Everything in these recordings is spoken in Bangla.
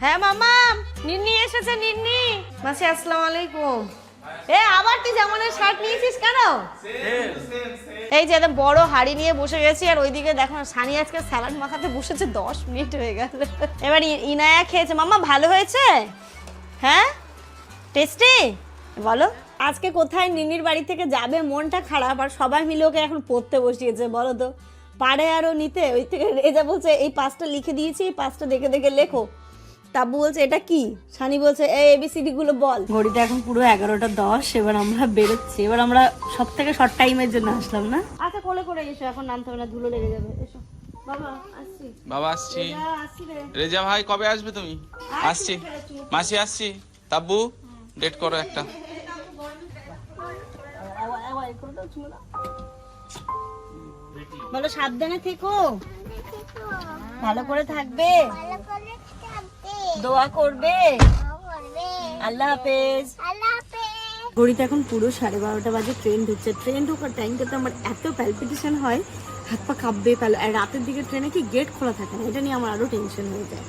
হ্যাঁ মামা, নিন্নি এসেছে। নিন্নি মাসি, আসসালামু আলাইকুম। আবার তুই জামানের শার্ট নিয়েছিস কেন? এই যে একদম বড় হাড়ি নিয়ে বসে গেছি, আর ওইদিকে দেখো সানি আজকে স্যালাড মাখাতে বসেছে, 10 মিনিট হয়ে গেল। এবার ইনায়া খেয়েছে। মামা ভালো হয়েছে? হ্যাঁ, টেস্টি। বলো আজকে কোথায় নিনির বাড়ি থেকে যাবে, মনটা খারাপ, আর সবাই মিলে ওকে এখন পড়তে বসিয়েছে। বলো তো পারে আরো নিতে? ওই থেকে রেজা বলছে এই 5টা লিখে দিয়েছি, এই 5টা দেখে দেখে লেখো। তাব্বু বলছে এটা কি, সানি বলছে এই এবিসিডি গুলো বল। ঘড়িতে এখন পুরো 11টা 10। এবার আমরা বেরোচ্ছি। এবার আমরা সব থেকে শর্ট টাইমের জন্য আসলাম না। আচ্ছা কোলে করে এসো, এখন নামতে হবে না, ধুলো লেগে যাবে। এসো বাবা, আসছি। বাবা আসছি। রেজা ভাই কবে আসবে তুমি? আসছি মাসি, আসছি। তাব্বু ডেট করো একটা। বলো সাবধানে থেকো, ভালো করে থাকবে, দোয়া করবে। আল্লাহ হাফেজ। ঘড়িতে এখন পুরো 12:30 বাজে। ট্রেন ঢুকছে। ট্রেন ঢোকার টাইমটাতে আমার এত প্যালপিটেশন হয়, হাত পা কাঁপবে। আর রাতের দিকে ট্রেনে কি গেট খোলা থাকে না, এটা নিয়ে আমার আরো টেনশন হয়ে যায়।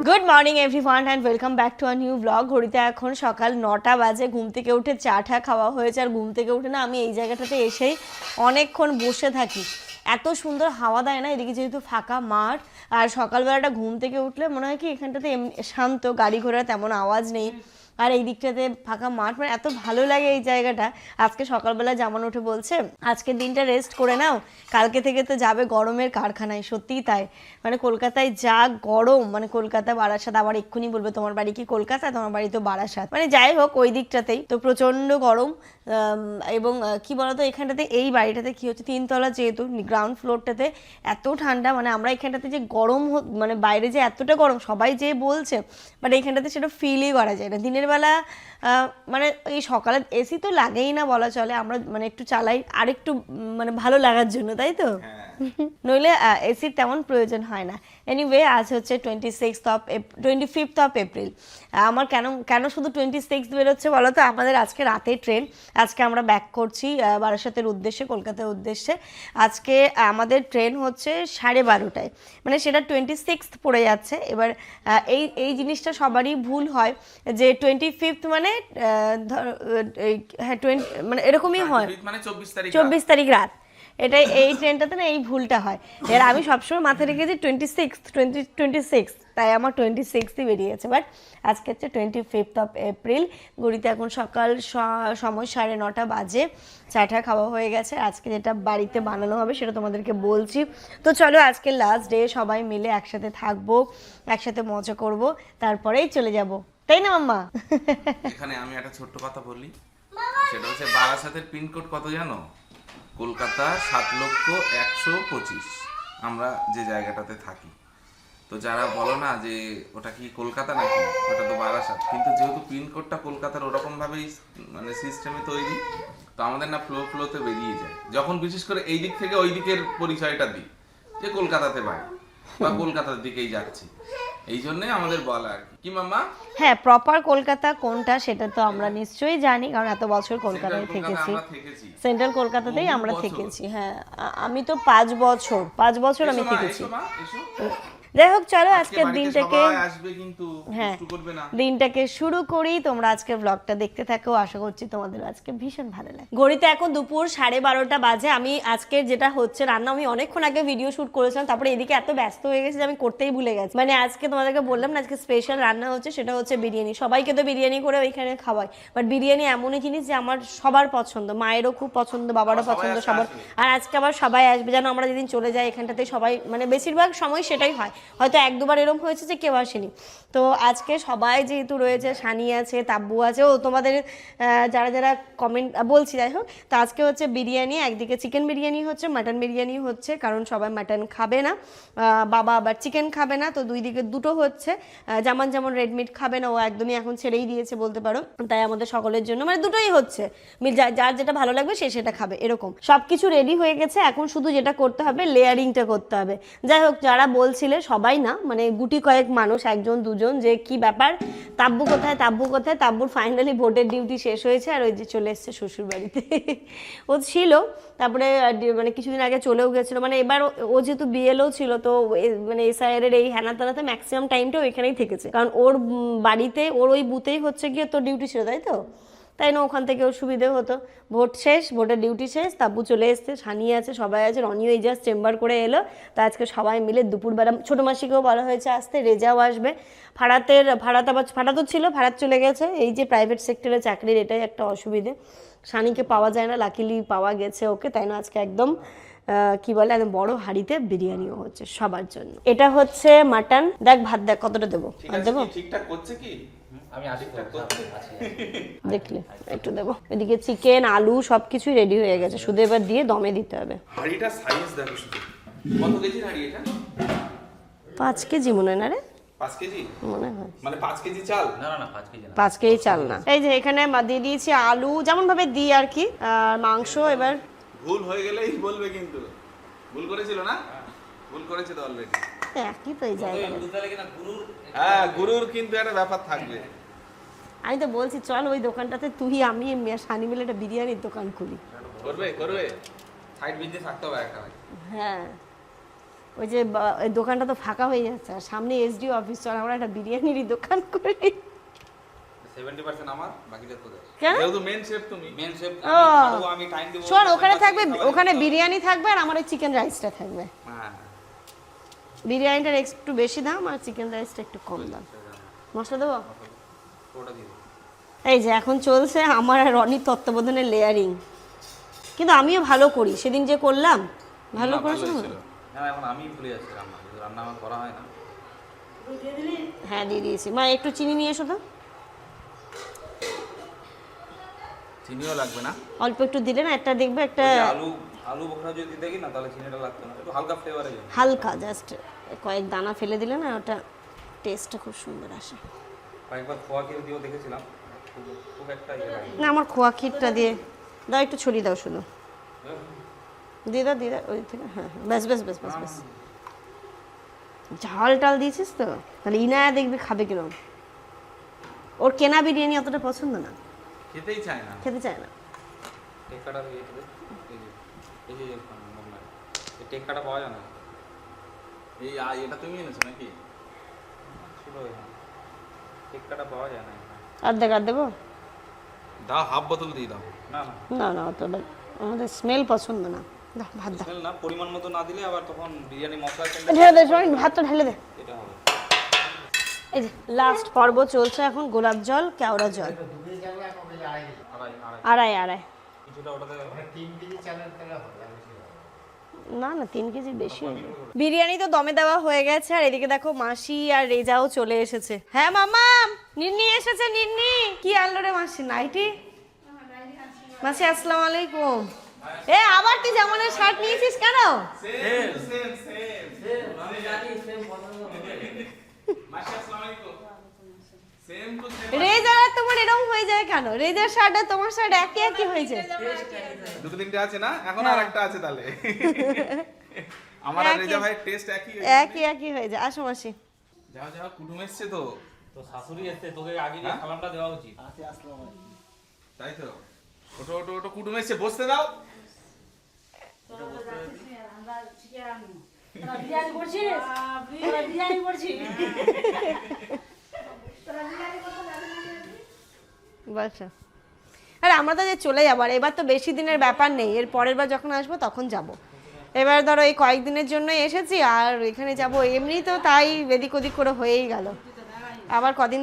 Good morning everyone and welcome back to a new blog. ঘড়িতে এখন সকাল 9টা বাজে। ঘুম থেকে উঠে চা খাওয়া হয়েছে, আর ঘুম থেকে উঠে না আমি এই জায়গাটাতে এসেই অনেকক্ষণ বসে থাকি। এত সুন্দর হাওয়া দেয় না এদিকে, যেহেতু ফাঁকা মাঠ। আর সকালবেলাটা ঘুম থেকে উঠলে মনে হয় কি এখানটাতে শান্ত, গাড়ি ঘোড়ার তেমন আওয়াজ নেই, আর এই দিকটাতে ফাঁকা মাঠ, মানে এত ভালো লাগে এই জায়গাটা। আজকে সকালবেলা জামান উঠে বলছে আজকের দিনটা রেস্ট করে নাও, কালকে থেকে তো যাবে গরমের কারখানায়। সত্যিই তাই, মানে কলকাতায় যা গরম, মানে কলকাতা বারাসাত, আবার এক্ষুনি বলবে তোমার বাড়ি কি কলকাতা, তোমার বাড়ি তো বারাসাত, মানে যাই হোক ওই দিকটাতেই তো প্রচণ্ড গরম। এবং কি বলতো এখানটাতে, এই বাড়িটাতে কি হচ্ছে, 3তলা যেহেতু, গ্রাউন্ড ফ্লোরটাতে এত ঠান্ডা, মানে আমরা এখানটাতে যে গরম, মানে বাইরে যে এতটা গরম সবাই যে বলছে, বাট এইখানটাতে সেটা ফিলই করা যায় না। দিনের বেলা মানে এই সকালে এসি তো লাগেই না বলা চলে, আমরা মানে একটু চালাই আরেকটু মানে ভালো লাগার জন্য, তাই তো? নইলে এসির তেমন প্রয়োজন হয় না। এনিওয়ে আজ হচ্ছে 25th অফ এপ্রিল। আমার কেন শুধু 26 বেরোচ্ছে বলো তো? আমাদের আজকে রাতে ট্রেন। আজকে আমরা ব্যাক করছি বারাসাতের উদ্দেশ্যে, কলকাতার উদ্দেশ্যে। আজকে আমাদের ট্রেন হচ্ছে 12:30টায়, মানে সেটা 26 পড়ে যাচ্ছে। এবার এই জিনিসটা সবারই ভুল হয় যে 25 মানে হ্যাঁ 20 মানে এরকমই হয়, মানে 24 তারিখ রাত। এটাই এই ট্রেনটাতে না এই ভুলটা হয়। এর আমি সবসময় মাথায় রেখেছি 26, তাই আমার 26ই বেরিয়েছে, বাট আজকে হচ্ছে 25th অফ এপ্রিল। ঘড়িতে এখন সকাল সময় 9:30 বাজে। চাটা খাওয়া হয়ে গেছে। আজকে যেটা বাড়িতে বানানো হবে সেটা তোমাদেরকে বলছি। তো চলো আজকে লাস্ট ডে, সবাই মিলে একসাথে থাকবো, একসাথে মজা করব, তারপরেই চলে যাব, তাই না মাম্মা? এখানে আমি একটা ছোট্ট কথা বলি, সেটা হচ্ছে বারাসাতের পিনকোড কত জানো? কলকাতা 7,01,25 আমরা যে জায়গাটাতে থাকি। তো যারা বলো না যে ওটা কি কলকাতা নাকি, ওটা তো বারাসাত, কিন্তু যেহেতু পিনকোডটা কলকাতার ওরকম ভাবেই মানে সিস্টেমে তৈরি, তো আমাদের না ফ্লোতে বেরিয়ে যায় যখন বিশেষ করে এই দিক থেকে ওই দিকের পরিচয়টা দিই যে কলকাতাতে বাড়ি বা কলকাতার দিকেই যাচ্ছি, এই জন্যই আমাদের বলা আর কি। মাম্মা? হ্যাঁ, প্রপার কলকাতা কোনটা সেটা তো আমরা নিশ্চয়ই জানি, কারণ এত বছর কলকাতায় থেকেছি। সেন্ট্রাল কলকাতাতেই আমরা থেকেছি। হ্যাঁ, আমি তো 5 বছর আমি থেকেছি। যাই হোক চলো আজকের দিনটাকে, হ্যাঁ দিনটাকে শুরু করি। তোমরা আজকে ব্লগটা দেখতে থাকো, আশা করছি তোমাদের আজকে ভীষণ ভালো লাগে। ঘড়িতে এখন দুপুর 12:30 বাজে। আমি আজকের যেটা হচ্ছে রান্না, আমি অনেকক্ষণ আগে ভিডিও শুট করেছিলাম, তারপরে এদিকে এত ব্যস্ত হয়ে গেছে যে আমি করতেই ভুলে গেছি। মানে আজকে তোমাদেরকে বললাম না আজকে স্পেশাল রান্না হচ্ছে, সেটা হচ্ছে বিরিয়ানি। সবাইকে তো বিরিয়ানি করে ওইখানে খাওয়াই, বাট বিরিয়ানি এমনই জিনিস যে আমার সবার পছন্দ, মায়েরও খুব পছন্দ, বাবারও পছন্দ, সবার। আর আজকে আবার সবাই আসবে, যেন আমরা যেদিন চলে যাই এখানটাতে সবাই, মানে বেশিরভাগ সময় সেটাই হয়, হয়তো 1-2বার এরকম হয়েছে যে কেউ আসেনি। তো আজকে সবাই যেহেতু রয়েছে, সানি আছে, তাব্বু আছে, ও তোমাদের যারা যারা কমেন্ট বলছি, যাই হোক। তো আজকে হচ্ছে বিরিয়ানি, একদিকে চিকেন বিরিয়ানি হচ্ছে, মাটন বিরিয়ানি হচ্ছে, কারণ সবাই মাটন খাবে না, বাবা আবার চিকেন খাবে না, তো দুই দিকে দুটো হচ্ছে। যেমন রেড মিট খাবে না, ও একদমই এখন ছেড়েই দিয়েছে বলতে পারো, তাই আমাদের সকলের জন্য মানে দুটোই হচ্ছে, যার যেটা ভালো লাগবে সে সেটা খাবে, এরকম। সবকিছু রেডি হয়ে গেছে, এখন শুধু যেটা করতে হবে লেয়ারিংটা করতে হবে। যাই হোক, যারা বলছিলে সবাই না, মানে গুটি কয়েক মানুষ, একজন দুজন, যে কি ব্যাপার, তাব্বু কোথায়, তাব্বু কোথায়। তাব্বুর ফাইনালি ভোটের ডিউটি শেষ হয়েছে আর ওই যে চলে এসছে শ্বশুর বাড়িতে। ও ছিল, তারপরে মানে কিছুদিন আগে চলেও গেছিলো। মানে এবার ও যেহেতু বিএলও ছিল, তো মানে এসআইআর এর এই হ্যানা তানাতে ম্যাক্সিমাম টাইমটা ওইখানেই থেকেছে, কারণ ওর বাড়িতে ওর ওই বুথেই হচ্ছে গিয়ে তোর ডিউটি ছিল, তাই তো, তাই না, ওখান থেকে ওর সুবিধে হতো। ভোট শেষ, ভোটের ডিউটি শেষ, তাব্বু চলে এসছে, সানি আছে, সবাই আছে, রনিও এই জাস্ট চেম্বার করে এলো। তো আজকে সবাই মিলে দুপুরবেলা ছোটো মাসিকেও বলা হয়েছে আসতে, রেজাও আসবে। ফারাত তো ছিল, ফারাত চলে গেছে, এই যে প্রাইভেট সেক্টরে চাকরির এটাই একটা অসুবিধে, সানিকে পাওয়া যায় না, লাকিলি পাওয়া গেছে ওকে, তাই না আজকে একদম কি বলে একদম বড় হাঁড়িতে বিরিয়ানিও হচ্ছে সবার জন্য। এটা হচ্ছে মাটন, দেখ ভাত দেখ কতটা দেবো, আর দেবো ঠিকঠাক করছে কি আমি আসি দেখলে একটু দেবো। এদিকে চিকেন আলু সবকিছুই রেডি হয়ে গেছে, শুধু এবার দিয়ে দমে দিতে হবে। হাঁড়িটা সাইজ দেখো শুধু, কত কেজি হাঁড়ি এটা? 5 কেজি মনে হয় না রে, 5 কেজি মনে হয়, মানে 5 কেজি চাল? না না 5 কেজি না, 5 কেজি চাল না। এই যে এখানে দিয়ে দিয়েছি আলু, যেমন ভাবে দিই আর কি, আর মাংস। এবার ভুল হয়ে গেলেই বলবে, কিন্তু ভুল করেছিল না, ভুল করেছে তো অলরেডি। একই তো এই জায়গাটা। হ্যাঁ, গুরুর কিন্তু একটা ব্যাপার থাকবে। আমি তো বলছি চল ওই দোকানটাতে তুই আমি সানি মিলে একটা বিরিয়ানির দোকান খুলি। করবে করবে, সাইড বিজনেস থাকতে হবে একটা। হ্যাঁ, ওই যে ওই দোকানটা তো ফাঁকা হয়ে যাচ্ছে, আর সামনে এসডিও অফিস, চল আমরা একটা বিরিয়ানির দোকান করি। 70% আমার, বাকিটা তোদের। কেন? যেহেতু মেন শেফ তুমি। মেন শেফ আমি টাইম দেব। শোন, ওখানে থাকবে, ওখানে বিরিয়ানি থাকবে আর আমার ওই চিকেন রাইসটা থাকবে। হ্যাঁ, বিরিয়ানিটার একটু বেশি দাম আর চিকেন রাইসটা একটু কম দাম। মশলা দেবো? ওটা দিয়ে। এই যে এখন চলছে আমার আর রনির তত্ত্বাবধানের লেয়ারিং, কিন্তু আমিও ভালো করি, সেদিন যে করলাম ভালো করেছিল। না এখন আমি ভুলে যাচ্ছি রান্না, রান্না আমার করা হয় না। হ্যাঁ দিয়ে দিয়েছি। মা একটু চিনি নিয়ে এসো তো। চিনিও লাগবে না, অল্প একটু দিলে না, একটা দেখবে একটা আলু বোখরা যদি দেখি না তাহলে চিনিটা লাগতো না, একটু হালকা ফ্লেভারে যাবে। হালকা জাস্ট কয়েক দানা ফেলে দিলে না, ওটা টেস্টটা খুব সুন্দর আসে। কয়েকবার খোয়া খেয়ে দিয়েও দেখেছিলাম, খুব একটা ইয়ে লাগে না আমার খোয়া ক্ষীরটা দিয়ে দাও, একটু ছড়িয়ে দাও শুধু, দিয়ে দাও ওই থেকে। হ্যাঁ হ্যাঁ, ব্যাস ব্যাস ব্যাস ব্যাস ব্যাস। ঝাল টাল দিয়েছিস তো, তাহলে ইনায়া দেখবি খাবে কিরম। ওর কেনা বিরিয়ানি অতটা পছন্দ না, খেতেই চায় না। খেতে চায় না। টেক্কাটা এই যে এই টেক্কাটা পাওয়া যায় না। এই এটা তুমি এনেছো নাকি? ছিল টেক্কাটা পাওয়া যায় না। অর্ধেক আর দেবো? দাও, হাফ বোতল দিয়ে দাও। না না না না অতটা আমাদের স্মেল পছন্দ না। দাও ভাত দাও, স্মেল না, পরিমাণ মতো না দিলে আবার তখন বিরিয়ানি মশলা ঢেলে দে সবাই, ভাতটা ঢেলে দে। এটা হবে। এই যে লাস্ট পর্ব চলছে এখন, গোলাপ জল কেওড়া জল, আড়াই আড়াই। কিছুটা ওটাতে না না 3 কেজি বেশি হয়ে যাবে। বিরিয়ানি তো দমে দেওয়া হয়ে গেছে, আর এদিকে দেখো মাসি আর রেজাও চলে এসেছে। হ্যাঁ মামাম, নিন্নি এসেছে। নিন্নি কি আনলো রে মাসি? নাইটি। মাসি আসসালামু আলাইকুম। এ আবার তুই জামানের শার্ট নিয়েছিস কেন? রেজা তোমার এরকম হয়ে যায় কেন? রেজার শার্ট আর তোমার শার্ট একই একই হয়েছে। দুটো তিনটে আছে না, এখন আর একটা আছে তাহলে। আমার আর রেজা ভাইয়ের টেস্ট একই হয়ে যায়। আসো মাসি। যাও যাও, কুটুম এসছে তো। তো শাশুড়ি এসে তোকে আগে যে সালামটা দেওয়া উচিত। তাই তো, ওটো ওটো ওটো, কুটুম এসছে, বসতে দাও। বলছো আরে আমরা তো যে চলে যাবো, আর এবার তো বেশি দিনের ব্যাপার নেই, এর পরের বার যখন আসবো তখন যাব। এবার ধরো এই কয়েকদিনের জন্য এসেছি, আর এখানে যাব এমনি তো, তাই এদিক ওদিক করে হয়েই গেল। আবার কদিন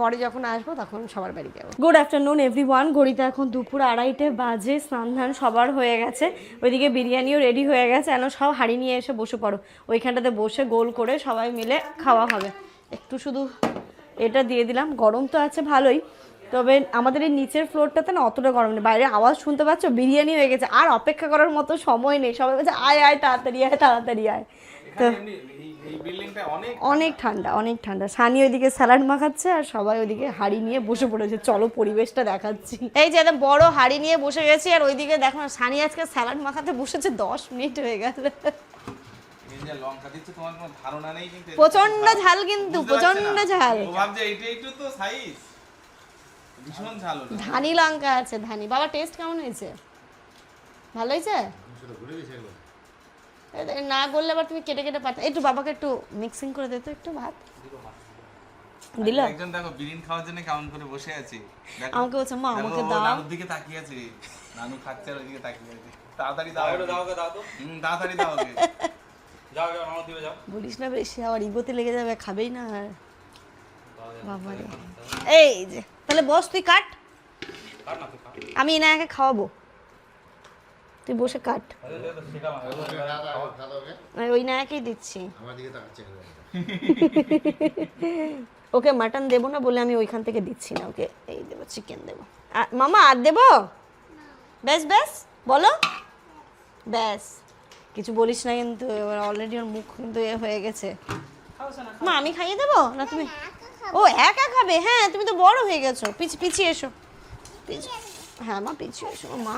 পরে যখন আসবো তখন সবার বাড়ি যাবো। Good afternoon everyone. ঘড়িতে এখন দুপুর 2:30 বাজে। স্নান ধান সবার হয়ে গেছে, ওইদিকে বিরিয়ানিও রেডি হয়ে গেছে। এখন সব হাঁড়ি নিয়ে এসে বসে পড়ো, ওইখানটাতে বসে গোল করে সবাই মিলে খাওয়া হবে। একটু শুধু এটা দিয়ে দিলাম, গরম তো আছে ভালোই, তবে আমাদের এই নিচের ফ্লোরটাতে না অতটা গরম নেই। বাইরে আওয়াজ শুনতে পাচ্ছ, বিরিয়ানি হয়ে গেছে, আর অপেক্ষা করার মতো সময় নেই। সবাই বলছে আয় আয় তাড়াতাড়ি আয় তাড়াতাড়ি আয়। তো এই বিল্ডিংটা অনেক ঠান্ডা, অনেক ঠান্ডা। সানি ওইদিকে স্যালাড মাখাচ্ছে আর সবাই ওইদিকে হাঁড়ি নিয়ে বসে পড়েছে। চলো পরিবেশটা দেখাচ্ছি। এই যে একদম বড় হাঁড়ি নিয়ে বসে গেছি, আর ওইদিকে দেখো না সানি আজকে স্যালাড মাখাতে বসেছে, 10 মিনিট হয়ে গেল। যা লঙ্কা দিচ্ছে তোমার কোনো ধারণা নেই, কিন্তু প্রচন্ড ঝাল, কিন্তু বুঝতে পারছে প্রচন্ড না। ঝাল। ও ভাবছে এইটা একটু তো সাইজ, ভীষণ ঝাল ওটা। ধানি লঙ্কা আছে, ধানি। বাবা টেস্ট কেমন হয়েছে? ভালো হয়েছে? না করলে আবার তুমি কেটে কেটে পাঠাও। একটু বাবাকে একটু মিক্সিং করে দে তো একটু ভাত। দিল? একজন দেখো বিরিয়ানি খাওয়ার জন্য কেমন করে বসে আছে, দেখো। আমাকে বলছে মা দেখো, আমাকে ও দাও। নানুর দিকে তাকিয়ে আছে, নানু খাচ্ছে আর ওইদিকে তাকিয়ে আছে। তাড়াতাড়ি দাও ওকে। দাও তো তাড়াতাড়ি দাও ওকে। যাও যাও আমার দিবে যাও বলিস না বেশি, আবার ইগোতে লেগে যাবে, খাবেই না আর। বাবারে, এই যে তাহলে বস, তুই কাট, কাট না তুই খা আমি এনাকে খাওয়াবো, তুই বসে কাট। আমি ওই নায়কেই দিচ্ছি। ওকে মাটন দেবো না বলে আমি ওইখান থেকে দিচ্ছি না, ওকে এই দেবো, চিকেন দেবো। মামা আর দেবো? ব্যাস ব্যাস বলো, ব্যাস। কিছু বলিস না কিন্তু, এবার অলরেডি ওর মুখ কিন্তু এ হয়ে গেছে। মা আমি খাইয়ে দেবো না তুমি? ও একা খাবে? হ্যাঁ তুমি তো বড় হয়ে গেছো, পিছিয়ে এসো। হ্যাঁ মা পিছিয়ে এসো মা।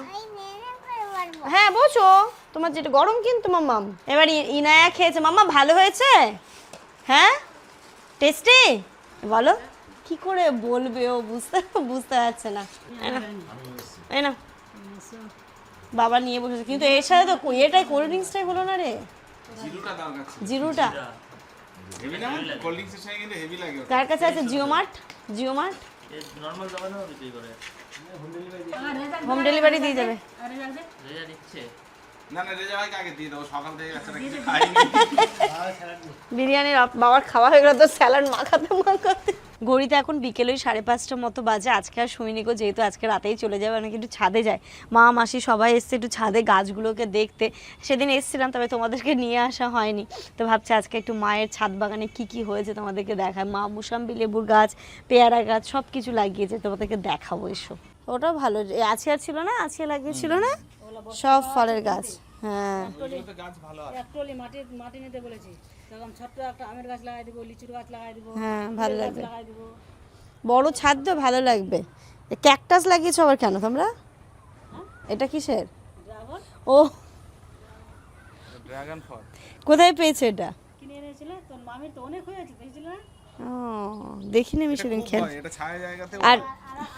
হ্যাঁ বসো, তোমার যেটা গরম কিন্তু মাম্মাম। এবার ইনায়া খেয়েছে, মাম্মা ভালো হয়েছে? হ্যাঁ টেস্টি? বলো কি করে বলবে, ও বুঝতে পারছে না। এই না বাবা নিয়ে বসেছে, কিন্তু এর সাথে তো এটাই কোল্ড ড্রিঙ্কসটাই হলো না রে। জিরুটা দাও কাছে। জিরোটা হেভি না, কোল্ড ড্রিঙ্কসের সঙ্গে কিন্তু হেভি লাগে ওটা। কার কাছে আছে? Jio mart, Jio mart normal দোকানেও বিক্রি করে। হোম ডেলিভারি দিয়ে যাবে। রেজা দিচ্ছে। না না, রেজা ভাইকে আগে দিয়ে দাও, সকাল থেকে বাচ্চারা কিছু খায়নি। বিরিয়ানির বাবার খাওয়া হয়ে গেল তো, স্যালাড মাখাতে। ঘড়িতে এখন বিকেলে 5:30টার মতো বাজে। আজকে আর শুইনি গো, যেহেতু আজকে রাতেই চলে যাবে, অনেক একটু ছাদে যায়, মা মাসি সবাই এসছে একটু ছাদে গাছগুলোকে দেখতে। সেদিন এসছিলাম, তবে তোমাদেরকে নিয়ে আসা হয়নি, তো ভাবছি আজকে একটু মায়ের ছাদ বাগানে কি কি হয়েছে তোমাদেরকে দেখায়। মা মুসাম্বি লেবুর গাছ, পেয়ারা গাছ সব কিছু লাগিয়েছে, তোমাদেরকে দেখাবো এসো। ওটাও ভালো, আছিয়া ছিল না, আছিয়া লাগিয়েছিল না, সব ফলের গাছ। হ্যাঁ ওইগুলোতে গাছ ভালো আছে। একটুলি মাটি নিতে বলেছি, তখন ছোট্ট একটা আমের গাছ লাগাই দিব, লিচুর গাছ লাগাই দিব, হ্যাঁ ভালো লাগবে, লাগাই দিব। বড় ছাদ তো ভালো লাগবে। ক্যাকটাস লাগিয়েছো আবার কেন তোমরা? এটা কিসের? ড্রাগন ও ড্রাগন ফল কোথায় পেয়েছো এটা? কিনে এনেছিল, তোর মামির তো অনেক হয়েছে, দেখেছিল না? ও দেখিনি আমি সেদিন খেল। এটা ছায়া জায়গাতে আর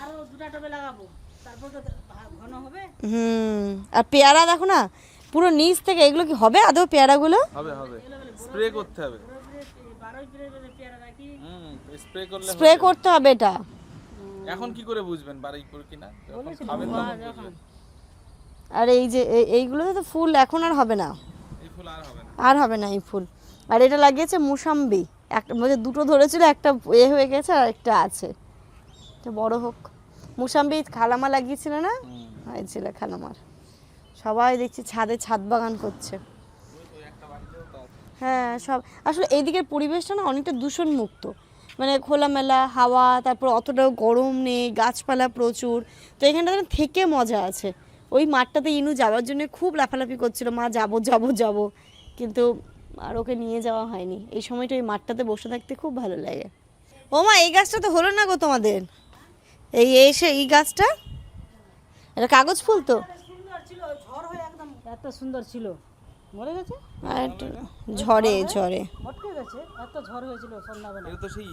আরো দুটা টবে লাগাবো, তারপর তো ঘন হবে। আর পেয়ারা দেখো না পুরো নিচ থেকে, এগুলো কি হবে আদৌ পেয়ারাগুলো? হবে হবে, স্প্রে করতে হবে। 12 পেয়ারা রাখি। স্প্রে করলে স্প্রে করতে হবে এটা। এখন কি করে বুঝবেন বারুইপুর কিনা? যখন খাবেন তখন বুঝবেন। আর এই যে এইগুলোতে তো ফুল এখন আর হবে না, এই ফুল আর হবে না। আর হবে না এই ফুল। আর এটা লাগিয়েছে মুসাম্বি, একটা মধ্যে দুটো ধরেছিল, একটা এ হয়ে গেছে আর একটা আছে, এটা বড় হোক। মুসাম্বি খালামা লাগিয়েছিল না, হয়েছিল খালামার। সবাই দেখছি ছাদে ছাদ বাগান করছে। হ্যাঁ সব আসলে এইদিকের পরিবেশটা না অনেকটা দূষণ মুক্ত, মানে খোলামেলা হাওয়া, তারপর অতটাও গরম নেই, গাছপালা প্রচুর, তো এখানটাতে থেকে মজা আছে। ওই মাঠটাতে ইনু যাওয়ার জন্য খুব লাফালাফি করছিল, মা যাবো যাবো যাবো, কিন্তু আর ওকে নিয়ে যাওয়া হয়নি। এই সময়টা ওই মাঠটাতে বসে থাকতে খুব ভালো লাগে। ও মা এই গাছটা তো হলো না গো তোমাদের, এই এসে এই গাছটা, এটা কাগজ ফুল তো, সুন্দর ছিল, ঝড় হয়ে একদম এত সুন্দর ছিল, মরে গেছে, আর একটু ঝড়ে ঝড়ে মটকে গেছে, এত ঝড় হয়েছিল সন্ধ্যাবেলা। এটা তো সেই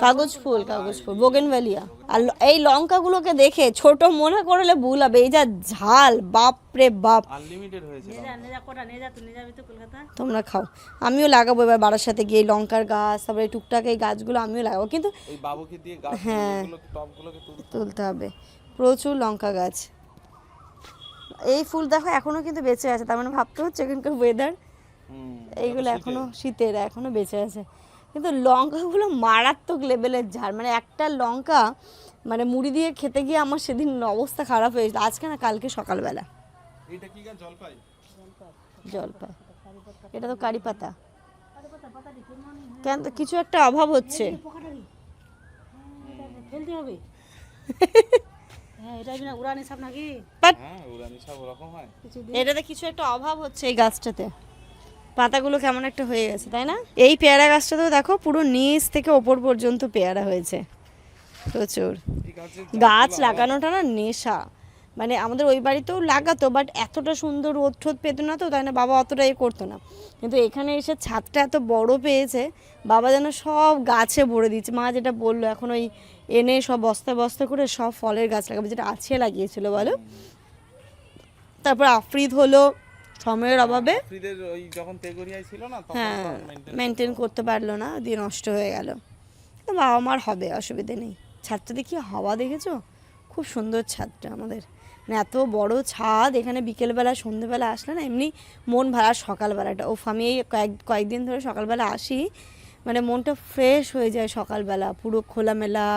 কাগজ ফুল বোগেনভেলিয়া। আর এই লঙ্কাগুলোকে দেখে ছোট মনে করলে ভুল হবে, এই যা ঝাল, বাপ রে বাপ। আনলিমিটেড হয়েছে। নেজা কোটা নেজা, তুই নিয়ে যাবি তো কলকাতা? তোমরা খাও, আমিও লাগাবো এবার বাড়ার সাথে গিয়ে লঙ্কার গাছ, তারপরে টুকটাক এই গাছগুলো আমিও লাগাবো, কিন্তু এই বাবুকে দিয়ে গাছ হ্যাঁ টপগুলোকে তুলতে হবে। প্রচুর লঙ্কা গাছ। এই ফুল দেখো এখনো কিন্তু বেঁচে আছে, তার মানে ভাবতে হচ্ছে এখানকার ওয়েদার, এইগুলো এখনো শীতের, এখনো বেঁচে আছে। কিন্তু লঙ্কাগুলো মারাত্মক লেভেলের ঝাল, মানে একটা লঙ্কা মানে মুড়ি দিয়ে খেতে গিয়ে আমার সেদিন অবস্থা খারাপ হয়েছিল, আজকে না কালকে সকালবেলা। এটা কি গাছ? জলপাই? জলপাই, এটা তো কারি পাতা। কেন তো কিছু একটা অভাব হচ্ছে। ফেলতে হবে। হ্যাঁ এটা বিনা উড়ানি সাপ নাকি? হ্যাঁ উড়ানি সব ওরকম হয়। এটাতে কিছু একটা অভাব হচ্ছে এই গাছটাতে, পাতাগুলো কেমন একটা হয়ে গেছে তাই না? এই পেয়ারা গাছটাতেও দেখো পুরো নিচ থেকে ওপর পর্যন্ত পেয়ারা হয়েছে প্রচুর। গাছ লাগানোটা না নেশা, মানে আমাদের ওই বাড়িতেও লাগাতো, বাট এতটা সুন্দর রোদ ঠোদ পেতো না, তো তাই না বাবা অতটা এ করতো না। কিন্তু এখানে এসে ছাদটা এত বড় পেয়েছে, বাবা যেন সব গাছে ভরে দিচ্ছে। মা যেটা বললো এখন ওই এনে সব বস্তা বস্তা করে সব ফলের গাছ লাগাবে, যেটা আছে লাগিয়েছিল বলো। তারপর আফ্রিদ হলো সময়ের অভাবে, আফ্রিদের ওই যখন তেগরিয়ায় ছিল না তখন হ্যাঁ মেনটেন করতে পারলো না, দিয়ে নষ্ট হয়ে গেল। বাবা মার হবে, অসুবিধে নেই। ছাদটা দেখি হাওয়া দেখেছো, খুব সুন্দর ছাদটা আমাদের, মানে এত বড় ছাদ। এখানে বিকেলবেলা সন্ধ্যেবেলা আসলে না এমনি মন ভালো, সকালবেলাটা আমি এই কয়েকদিন ধরে সকালবেলা আসি, মানে মনটা ফ্রেশ হয়ে যায় সকালবেলা, পুরো খোলামেলা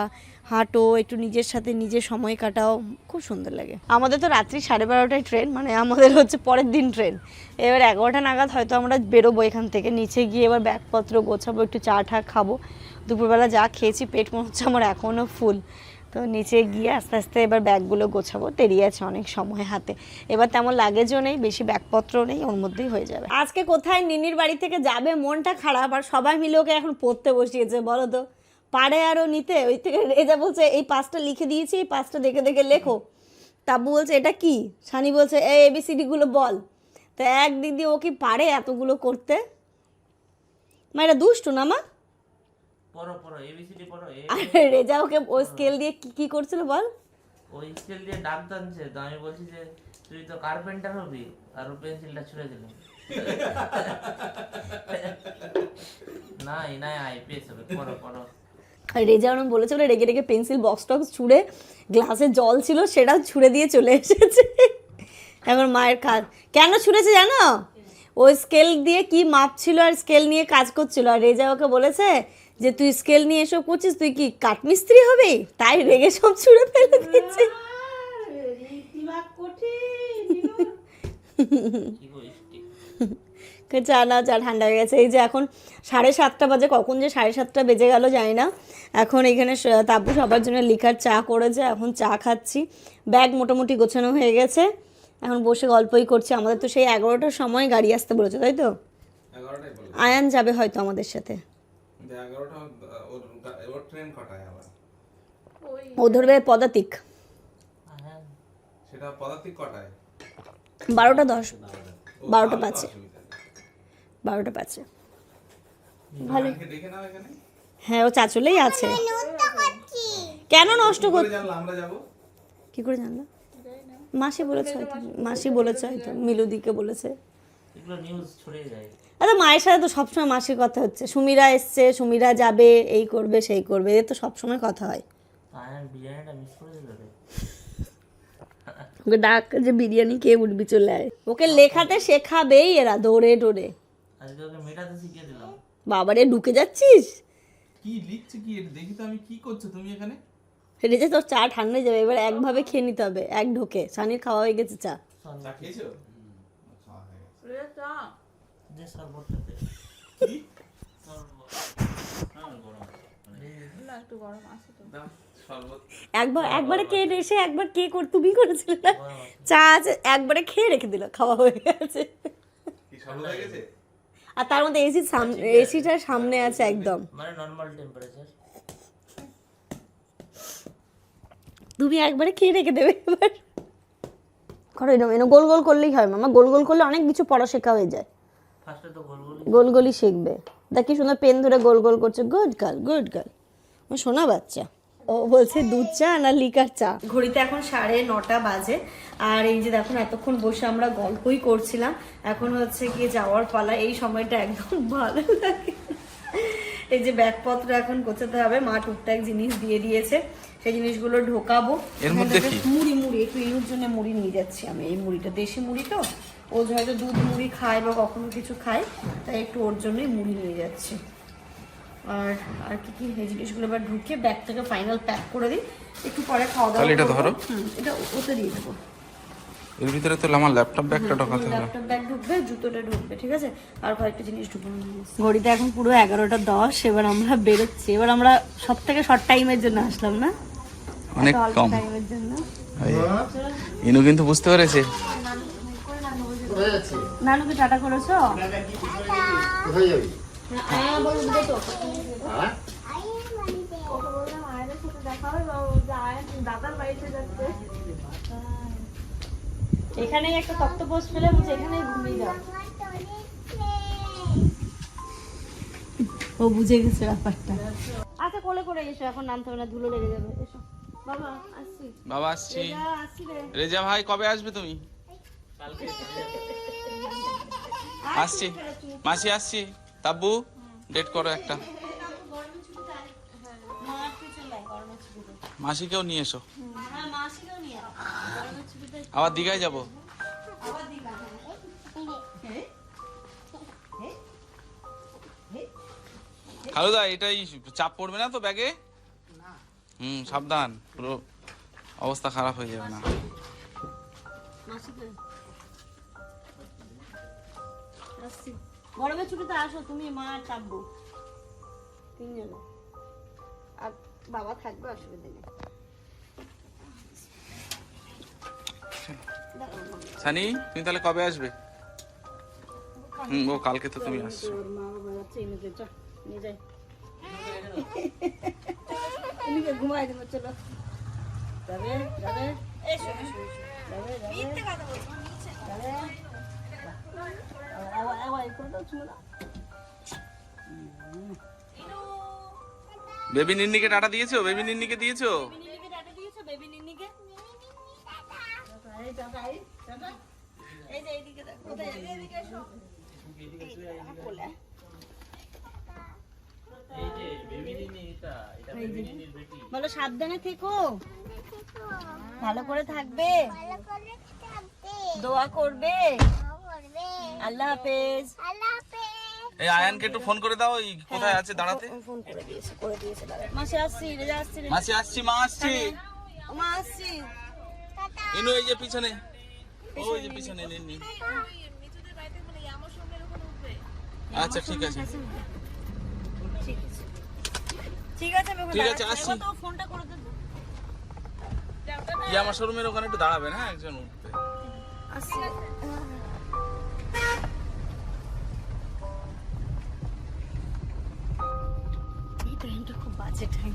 হাঁটো, একটু নিজের সাথে নিজে সময় কাটাও, খুব সুন্দর লাগে। আমাদের তো রাত্রি 12:30টায় ট্রেন, মানে আমাদের হচ্ছে পরের দিন ট্রেন। এবার 11টা নাগাদ হয়তো আমরা বেরোবো এখান থেকে, নিচে গিয়ে এবার ব্যাগপত্র গোছাবো, একটু চা ঠা খাবো। দুপুরবেলা যা খেয়েছি পেট মনে হচ্ছে আমার এখনও ফুল, তো নিচে গিয়ে আস্তে আস্তে এবার ব্যাগগুলো গোছাবো, দেরি আছে অনেক সময় হাতে। এবার তেমন লাগেজও নেই, বেশি ব্যাগপত্রও নেই, ওর মধ্যেই হয়ে যাবে। আজকে কোথায় নিনির বাড়ি থেকে যাবে, মনটা খারাপ, আর সবাই মিলে ওকে এখন পড়তে বসিয়েছে বলো তো, পারে আরও নিতে। ওই থেকে রেজা বলছে এই 5টা লিখে দিয়েছি, এই 5টা দেখে দেখে লেখো। তাব্বু বলছে এটা কি, সানি বলছে এই ABCD-গুলো বল। তা এক দিদি ও কি পারে এতগুলো করতে? মা এটা দুষ্টু না মা? পড়ো পড়ো এবিসিডি পড়ো। আরে রেজা ওকে ওই স্কেল দিয়ে কি করছিল বল? ওই স্কেল দিয়ে দাগ টানছে, তো আমি বলছি যে তুই তো কার্পেন্টার হবি, আর ও পেন্সিলটা ছুঁড়ে দিল। না আইপিএস হবে, পড়ো পড়ো। রেজা ওরম বলেছে বলে রেগে রেগে পেন্সিল বক্স টক্স ছুঁড়ে, গ্লাসে জল ছিল সেটাও ছুঁড়ে দিয়ে চলে এসেছে। এখন মায়ের কাজ কেন ছুঁড়েছে জানো? ওই স্কেল দিয়ে কি মাপছিল আর স্কেল নিয়ে কাজ করছিল, আর রেজা ওকে বলেছে যে তুই স্কেল নিয়ে এসব করছিস, তুই কি কাঠমিস্ত্রি হবি? তাই রেগে সব ছুঁড়ে ফেলে দিয়েছে। চা না, চা ঠান্ডা হয়ে গেছে। এই যে এখন 7:30 বাজে, কখন যে 7:30 বেজে গেল জানি না। এখন এখানে তাব্বু সবার জন্য লিকার চা করেছে, এখন চা খাচ্ছি। ব্যাগ মোটামুটি গোছানো হয়ে গেছে, এখন বসে গল্পই করছি। আমাদের তো সেই 11টার সময় গাড়ি আসতে বলেছে, তাই তো? আয়ান যাবে হয়তো আমাদের সাথে। ও ধরবে পদাতিক। সেটা পদাতিক কটায়? 12:10, 12:05, 12:05। ভালো। হ্যাঁ ও চাচলেই আছে। কেন নষ্ট করতে? আমরা যাবো কি করে জানলো? মাসি বলেছে হয়তো, মিলুদিকে বলেছে। এগুলো নিউজ ছড়িয়ে যায়। আরে মায়ের সাথে তো সবসময় মাসির কথা হচ্ছে, সুমিরা এসছে, সুমিরা যাবে, এই করবে সেই করবে, এদের তো সবসময় কথা হয়। বিরিয়ানিটা মিস করে দিল রে। ওকে ডাক যে বিরিয়ানি খেয়ে উঠবি, চলে আয়। ওকে লেখাতে শেখাবেই এরা দৌড়ে দৌড়ে। আজকে ওকে মেটাতে শিখিয়ে দিলাম। বাবারে ঢুকে যাচ্ছিস? কি লিখছে কি এটা দেখি তো আমি, কি করছো তুমি এখানে? রেজে তোর চা ঠান্ডা যাবে, এবার একভাবে খেয়ে নিতে হবে, এক ঢোকে। সানির খাওয়া হয়ে গেছে চা। চা খেয়েছো? যে সর্বটা দে। কি? একবারে খেয়ে এসে একবার কে তুমি করেছিলে না চা আছে, একবারে খেয়ে রেখে দিল, খাওয়া হয়ে গেছে। আর তার মধ্যে এসিটার সামনে আছে একদম, মানে নরমাল টেম্পারেচার। তুমি একবারে খেয়ে রেখে দেবে। এবার করো এরকম গোল গোল করলেই হয় মামা, গোল গোল করলে অনেক কিছু পড়া শেখা হয়ে যায়। ফার্স্টে তো গোল গোলই শিখবে। দেখি সুন্দর পেন ধরে গোল গোল করছে, গুড গার্ল গুড গার্ল, শোনা বাচ্চা। ও বলছে দুধ চা না লিকার চা। ঘড়িতে এখন 9:30 বাজে, আর এই যে দেখুন এতক্ষণ বসে আমরা গল্পই করছিলাম, এখন হচ্ছে গিয়ে যাওয়ার পালা। এই সময়টা একদম ভালো লাগে। এই যে ব্যাগপত্র এখন গোছাতে হবে, মা টুকটাক জিনিস দিয়ে দিয়েছে, সেই জিনিসগুলো ঢোকাবো। এর মধ্যে কি মুড়ি একটু ইনুর জন্য মুড়ি নিয়ে যাচ্ছি আমি। এই মুড়িটা দেশি মুড়ি তো, ও হয়তো দুধ মুড়ি খায় বা কখনো কিছু খায়, তাই একটু ওর জন্যই মুড়ি নিয়ে যাচ্ছি। আর কি এই জিনিসগুলো এবার ঢুকিয়ে ব্যাগটাকে ফাইনাল প্যাক করে দিই, একটু পরে খাওয়া দাওয়া। এটা ধরো, এটা ওতে দিয়ে দেবো। এর ভিতরে তো আমার ল্যাপটপ ব্যাগটা ঢোকাতে হবে, ল্যাপটপ ব্যাগ ঢুকবে, জুতোটা ঢুকবে, ঠিক আছে, আর কয়েকটা জিনিস ঢুকবে। ঘড়িতে এখন পুরো 11:10, এবার আমরা বেরোচ্ছি। এবার আমরা সব থেকে শর্ট টাইমের জন্য আসলাম না, অনেক কম টাইমের জন্য। ইনু কিন্তু বুঝতে পেরেছে। নানুকে টাটা করেছো? এখানেই একটা তক্তপোষ ফেলে বলছে এখানেই ঘুমিয়ে যাও। ও বুঝে গেছে ব্যাপারটা। আচ্ছা কোলে করে এসো, এখন নামতে হবে না, ধুলো লেগে যাবে। এসো বাবা, আসছি। বাবা আসছি। রেজা, আসছি রে। রেজা ভাই কবে আসবে তুমি? আসছি মাসি, আসছি। তাব্বু ডেট করো একটা। মার পিছনে লাই, গরমের ছুটিতে। মাসিকেও নিয়ে এসো। হ্যাঁ, মাসিকেও নিয়ে আয়। গরমের ছুটিতে আবার দীঘায় যাবো। আবার দিবা। খালুদা এটাই চাপ পড়বে না তো ব্যাগে? সাবধান, পুরো অবস্থা খারাপ হয়ে যাবে না। মাসিকে আসছি। গরমের ছুটিতে আসো তুমি, মা আর চাপবো, তিনজন। আর বাবা থাকবে, অসুবিধা নেই। সানি তুমি তাহলে কবে আসবে? ও কালকে তো তুমি আসছো। ওর মা বাবা যাচ্ছে, এমনিতে চ নিয়ে যাই, এমনিতে ঘুমাই দেবো। চলো, যাবে যাবে, এসো এসো এসো। যাবে যাবে মিথ্যে কথা বলছো, নিচে। যাবে। আবার আবার এই করে দাও, চুমো দাও। বেবি নিন্নিকে টাটা দিয়েছো? বেবি নিন্নিকে দিয়েছো? বেবি নিনিকে টাটা দিয়েছো? বেবি নিনিকে এই টাটা, এই টাটা। এই যে এইদিকে দেখো, কোথায় যাবে? এদিকে এসো। আমার কোলে। এই যে বেবি নিনি, এটা বেবি নিনির বেটি। বলো সাবধানে থেকো, ভালো করে থাকবে, দোয়া করবে। আল্লাহ হাফেজ। এই আয়ানকে একটু ফোন করে দাও, এই কোথায় আছে দাঁড়াতে। ফোন করে দিয়েছে দাদা। মাসি আসছি, রেজা আসছি রে। মাসি আসছি, মা আসছি। মা আসছি। ইনু এই যে পিছনে, ওই যে পিছনে নিন্নি। আচ্ছা ঠিক আছে, ঠিক আছে, আমি ওখানে ঠিক আছে, দাঁড়াচ্ছি। আসছি। এবার তো ফোনটা করে দেবো। ইয়ে আমার শোরুমের ওখানে একটু দাঁড়াবেন, হ্যাঁ একজন উঠবে। আসছি। এই টাইমটা খুব বাজে টাইম।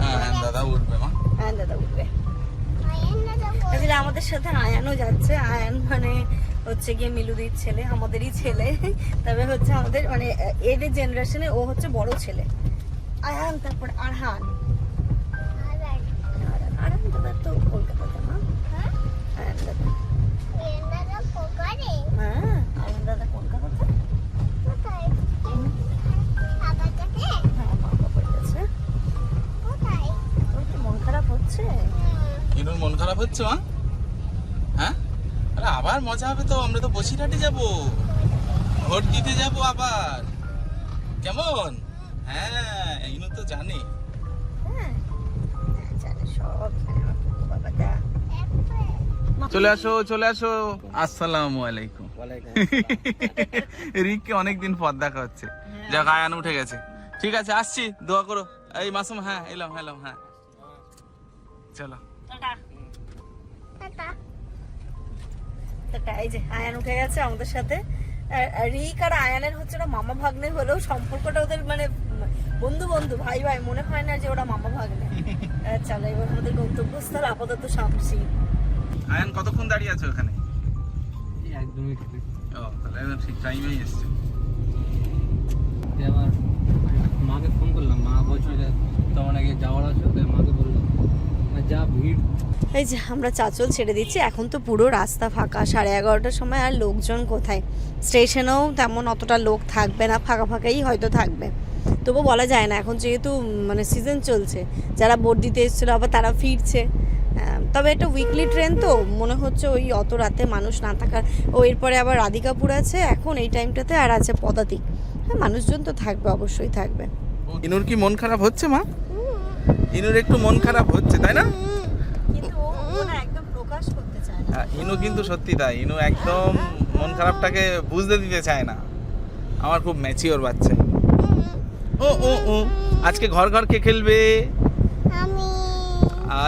হ্যাঁ দাদা উঠবে মা। হ্যাঁ দাদা উঠবে। আসলে আমাদের সাথে আয়ানও যাচ্ছে। আয়ান মানে হচ্ছে গিয়ে মিলুদির ছেলে, আমাদেরই ছেলে। তবে হচ্ছে আমাদের মানে এর জেনারেশনে ও হচ্ছে বড় ছেলে। আয়ান, তারপর আরহান। আরহান দাদা তো কলকাতাতে, না? আয়ান দাদা, হ্যাঁ আয়ান দাদা কলকাতাতে। হ্যাঁ, মা বাবার কাছে। তোর কি মন খারাপ হচ্ছে? ইনুর মন খারাপ হচ্ছে মা? হ্যাঁ, আরে আবার মজা হবে তো, আমরা তো বসিরহাটে যাব, ভোট দিতে যাব আবার, কেমন? হ্যাঁ ইনু তো জানে। হ্যাঁ জানে, সব জানে আমার কুকু বাবাটা। চলে আসো, চলে আসো। আসসালামু আলাইকুম। রিককে অনেকদিন পর দেখা হচ্ছে। যাক আয়ান উঠে গেছে। ঠিক আছে আসছি, দোয়া করো। এই মাসুম, হ্যাঁ এলাম এলাম, হ্যাঁ চলো। টাটা। এই যে আয়ান উঠে গেছে আমাদের সাথে। রিক আর আয়ানের হচ্ছে ওরা মামা ভাগ্নে হলেও সম্পর্কটা ওদের মানে বন্ধু বন্ধু, ভাই ভাই, মনে হয় না যে ওরা মামা ভাগ্নে। চলো এবার আমাদের গন্তব্যস্থল আপাতত শামসি। আয়ান কতক্ষণ দাঁড়িয়ে আছে ওখানে? একদমই ঠিক। ও তাহলে একদম ঠিক টাইমেই এসছে। আবার মাকে ফোন করলাম, মা বলছিল যে তোমার আগে যাওয়ার আছে, তাই মাকে বললাম যা ভিড়। এই যে আমরা চাচল ছেড়ে দিচ্ছি, এখন তো পুরো রাস্তা ফাঁকা। 11:30টার সময় আর লোকজন কোথায়? স্টেশনেও তেমন অতটা লোক থাকবে না, ফাঁকা ফাঁকাই হয়তো থাকবে। তবু বলা যায় না, এখন যেহেতু মানে সিজন চলছে, যারা ভোট দিতে এসেছিলো আবার তারা ফিরছে। তবে এটা উইকলি ট্রেন তো মনে হচ্ছে ওই অত রাতে মানুষ না থাকার। ও এরপরে আবার রাধিকাপুর আছে এখন এই টাইমটাতে, আর আছে পদাতিক। হ্যাঁ মানুষজন তো থাকবে, অবশ্যই থাকবে। ইনুর কি মন খারাপ হচ্ছে মা? ইনুর একটু মন খারাপ হচ্ছে তাই না? কিন্তু ও না একদম প্রকাশ করতে চায় না। ইনু কিন্তু সত্যি তাই, ইনু একদম মন খারাপটাকে বুঝতে দিতে চায় না। আমার খুব ম্যাচিওর বাচ্চা। ও ও ও আজকে ঘর ঘর কে খেলবে?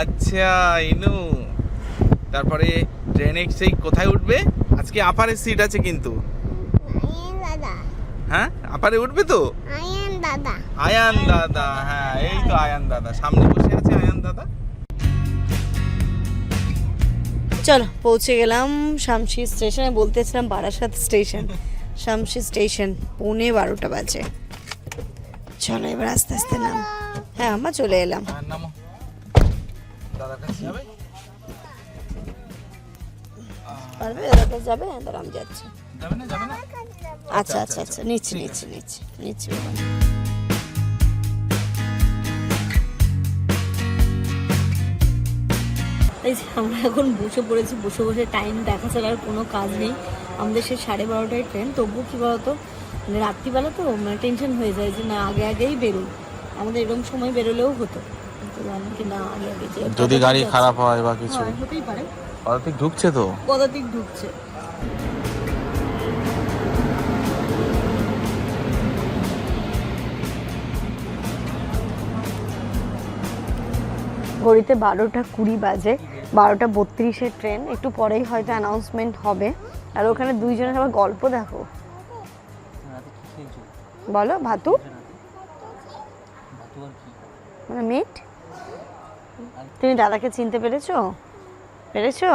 আচ্ছা ইনু, তারপরে ট্রেনে সেই কোথায় উঠবে? আজকে আপারে সিট আছে কিন্তু। হ্যাঁ আপারে উঠবে তো? আয়ান দাদা, হ্যাঁ এই তো আয়ান দাদা সামনে বসে আছে আয়ান দাদা। চলো পৌঁছে গেলাম শামশি স্টেশনে, বলতেছিলাম বারাসাত স্টেশন, শামশি স্টেশন, 11:15 বাজে। চলো এবার আস্তে আস্তে নাম। হ্যাঁ আমরা চলে এলাম। নামো, দাদার কাছে যাবে? পারবে দাদার কাছে যাবে? হ্যাঁ দাঁড়া আমি যাচ্ছি। যাবে না, যাবে না? আচ্ছা আচ্ছা আচ্ছা নিচ্ছি নিচ্ছি নিচ্ছি নিচ্ছি। এই যে আমরা এখন বসে পড়েছি, বসে বসে টাইম দেখা ছাড়া আর কোনো কাজ নেই। আমাদের সে 12:30টায় ট্রেন, তবুও কী বলতো মানে রাত্রিবেলা তো মানে টেনশন হয়ে যায় যে না আগে আগেই বেরোই। আমাদের এরকম সময় বেরোলেও হতো, কিন্তু জানি কি না আগে আগে যে যদি গাড়ি খারাপ হয় বা কিছু হতেই পারে। পদাতিক ঢুকছে তো, পদাতিক ঢুকছে। ঘড়িতে 12:20 বাজে, 12:32 ট্রেন। একটু পরেই হয়তো অ্যানাউন্সমেন্ট হবে। আর ওখানে দুইজনের আবার গল্প দেখো। বলো ভাতু মানে মিট। তুমি দাদাকে চিনতে পেরেছো? পেরেছো?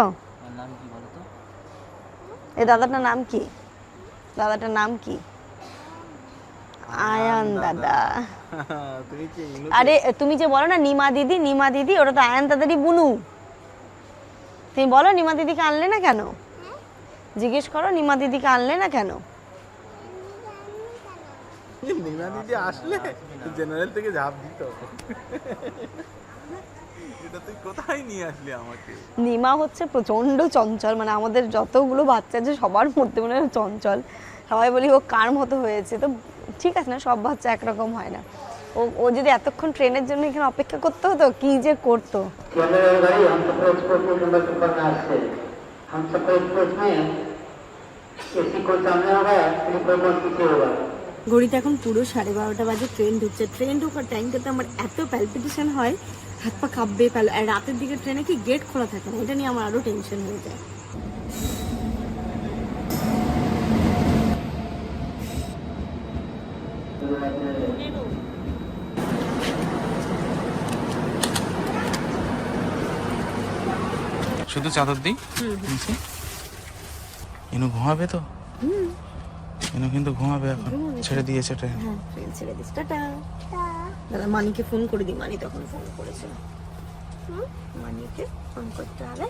এই দাদাটার নাম কি? দাদাটার নাম কি? আয়ান দাদা। আরে তুমি যে বলো না নিমা দিদি, নিমা দিদি, ওটা তো আয়ান দাদারই বুনু। তুমি বলো নিমা দিদিকে আনলে না কেন? জিজ্ঞেস করো নিমা দিদিকে আনলে না কেন? নিমা দিদি আসলে জেনারেল থেকে ঝাঁপ দিত। এটা তুই কোথায় নিয়ে আসলি আমাকে? নিমা হচ্ছে প্রচন্ড চঞ্চল, মানে আমাদের যতগুলো বাচ্চা আছে সবার মধ্যে মনে হয় চঞ্চল। সবাই বলি ও কার মতো হয়েছে, তো ঠিক আছে না, সব বাচ্চা একরকম হয় না। ও যদি এতক্ষণ ট্রেনের জন্য এখানে অপেক্ষা করতে হতো কি যে করতো। ঘড়িতে এখন পুরো 12:30 বাজে, ট্রেন ঢুকছে। ট্রেন ঢোকার টাইমটাতে আমার এত প্যালপিটেশন হয়, হাত পা কাঁপবে। আর রাতের দিকে ট্রেনে কি গেট খোলা থাকে না, এটা নিয়ে আমার আরো টেনশন হয়ে যায়। শুধু চাদর দিই এনু ঘুমাবে তো? এনু কিন্তু ঘুমাবে এখন, ছেড়ে দিয়েছে ট্রেন। হ্যাঁ ট্রেন ছেড়ে দিস, টাটা। দাদা মানিকে ফোন করে দিই, মানি তখন ফোন করেছিল। মানিকে ফোন করতে হবে।